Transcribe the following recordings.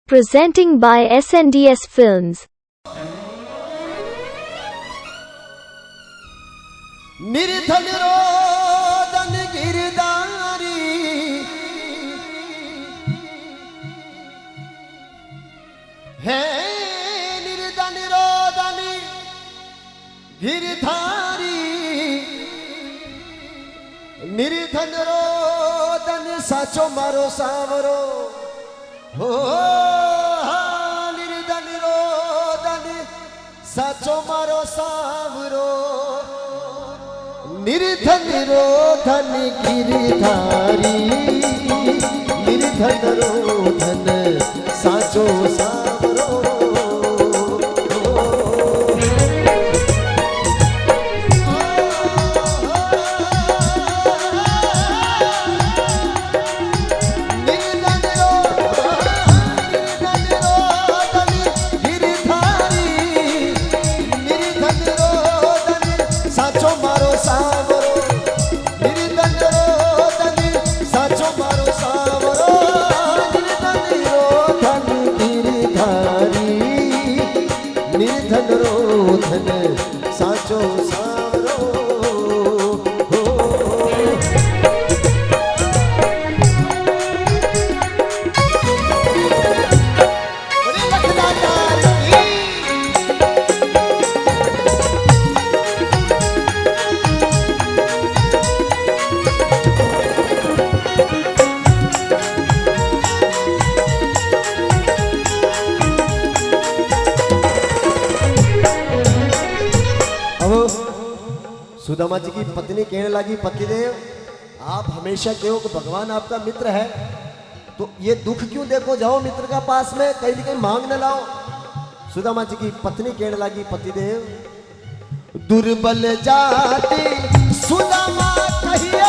Presenting by SNDS Films. निर्धन रोदन गिरधारी है, निर्धन रोदन गिरधारी, निर्धन रोदन साचो मारो सावरो हो, निर्धन रोदन साचो मारो सावरो, निर्धन रोधन गिरधारी, निर्धन रोधन साचो सावरो। निर्धन रोधन साचो सावरो हो। सुदामा जी की पत्नी कहने लगी, पतिदेव आप हमेशा कहो कि भगवान आपका मित्र है, तो ये दुख क्यों देखो, जाओ मित्र का पास में, कहीं न कहीं मांग न लाओ। सुदामा जी की पत्नी कहने लगी, पतिदेव दुर्बल जाति सुदामा कहिए,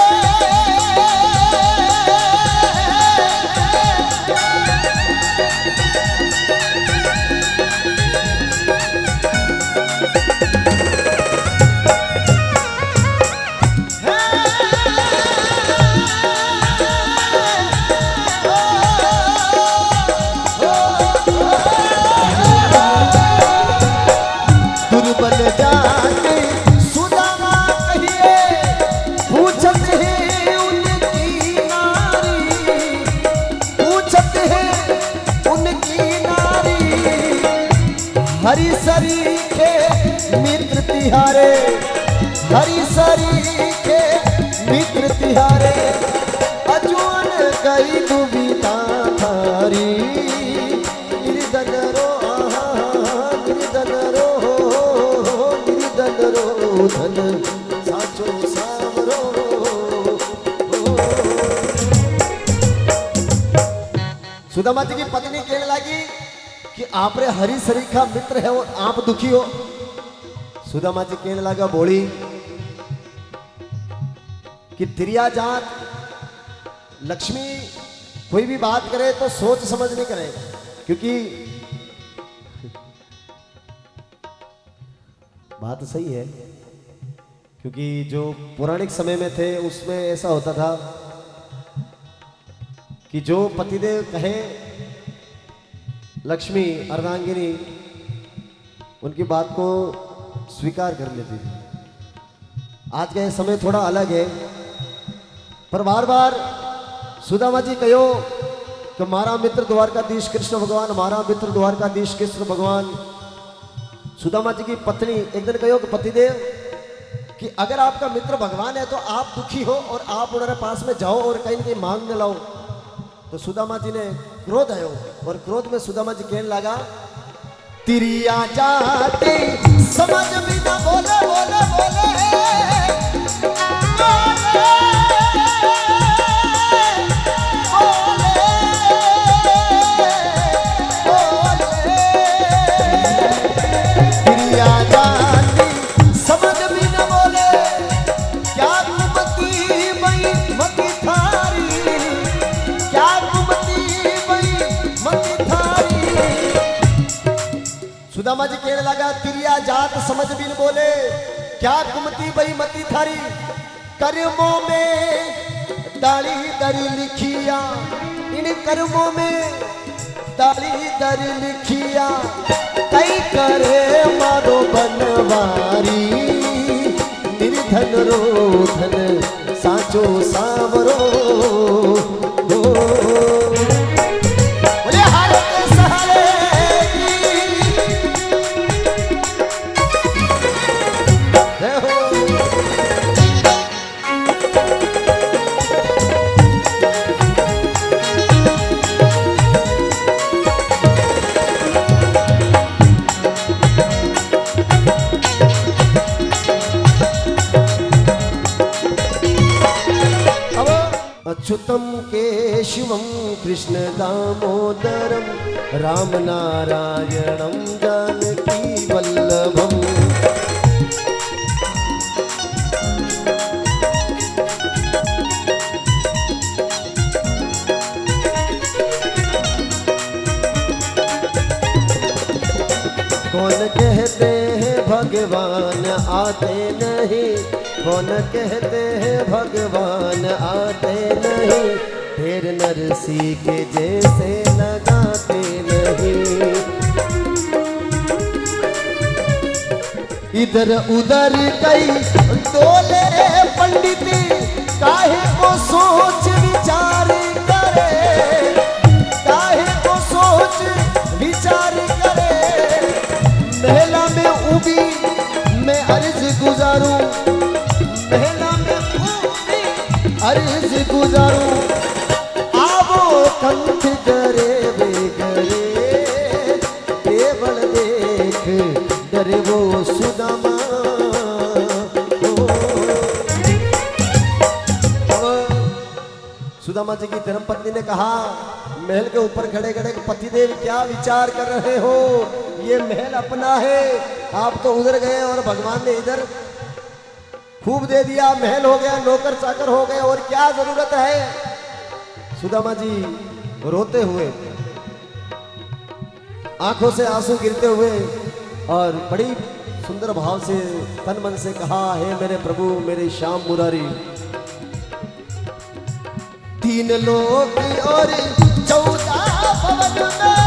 हरि सरी के मित्र तिहारे, हरि सरी के मित्र तिहारे, अजुन गई दुविधा थारी, गिरधन रो गिरधन रो गिरधन रो धन साचो सावरो। सुदामा जी की पत्नी कहने लगी कि आप रे हरि सरी का मित्र है और आप दुखी हो। सुदामा जी कहने लगा, बोली कि तिरिया जात लक्ष्मी कोई भी बात करे तो सोच समझ नहीं करे, क्योंकि बात सही है, क्योंकि जो पौराणिक समय में थे उसमें ऐसा होता था कि जो पतिदेव कहे लक्ष्मी अर्धांगिनी उनकी बात को स्वीकार कर लेती थी। आज का ये समय थोड़ा अलग है, पर बार बार सुदामा जी कहो कि हमारा मित्र द्वारकाधीश कृष्ण भगवान, हमारा मित्र द्वारकाधीश कृष्ण भगवान। सुदामा जी की पत्नी एक दिन कहो कि पतिदेव कि अगर आपका मित्र भगवान है तो आप दुखी हो और आप उन्होंने पास में जाओ और कहीं न कहीं मांग न लाओ। तो सुदामा जी ने क्रोध आयो और क्रोध में सुदामा जी कहने लगा, तिरिया जाते समझ भी ना बोले बोले बोले, तिरिया जाते समझ भी ना बोले, क्या कुमती मई मती थारी, क्या सुदामा जी कहने लगा, तिरिया जात समझ भी न बोले, क्या कुमती बई मती थारी, कर्मों में दाली दरी लिखिया, इन कर्मों में दाली दर लिखिया कई करे मारो बनवारी निर्धन रो धन साचो सावरो बोले हार के सहारे जय हो। अच्युतम केशवम कृष्ण दामोदरम राम नारायणम जानकी वल्लभम। कौन कहते हैं भगवान आते नहीं, कौन कहते हैं भगवान आते नहीं, ढेर नरसी के जैसे लगाते नहीं। इधर उधर कई डोले पंडित काहे को सोच विचार करे, काहे को सोच विचार करे। महला में उबी मैं अर्ज गुजारूं, महला में उबी अर्ज गुजारूं। आवो कंठ डरे बेगरे केवल देख डरे वो सुदामा। सुदामा जी की धर्मपत्नी ने कहा, महल के ऊपर खड़े खड़े पतिदेव क्या विचार कर रहे हो, ये महल अपना है, आप तो उधर गए और भगवान ने इधर खूब दे दिया, महल हो गया, नौकर चाकर हो गए, और क्या जरूरत है। सुदामा जी रोते हुए, आंखों से आंसू गिरते हुए और बड़ी सुंदर भाव से तन मन से कहा, हे मेरे प्रभु मेरे श्याम मुरारी, तीन लोक और 14 भवन में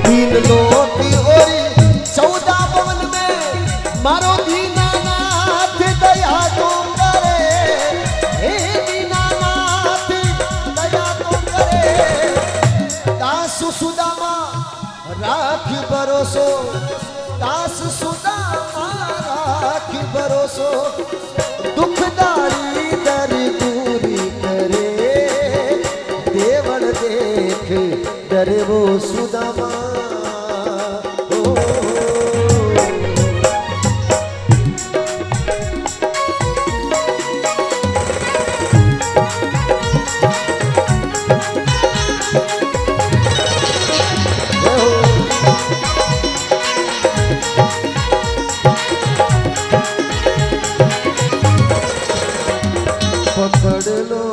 तीन लोक और 14 भवन में मारो दीनानाथ दया तो करे, हे दीनानाथ दया तो करे। दास सुदामा राख भरोसो, दास सुदामा राख भरोसो, दुखदारी दर दूरी करे, देवल देख डरे वो सुदामा। पकड़ लो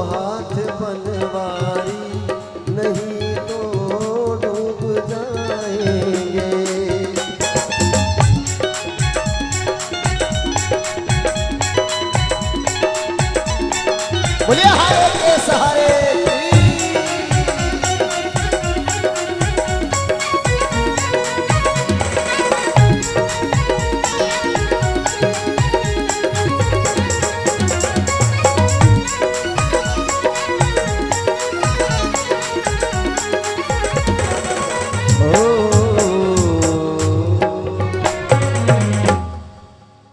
हाथ बनवारी, नहीं तो डूब जाएंगे। बोलिए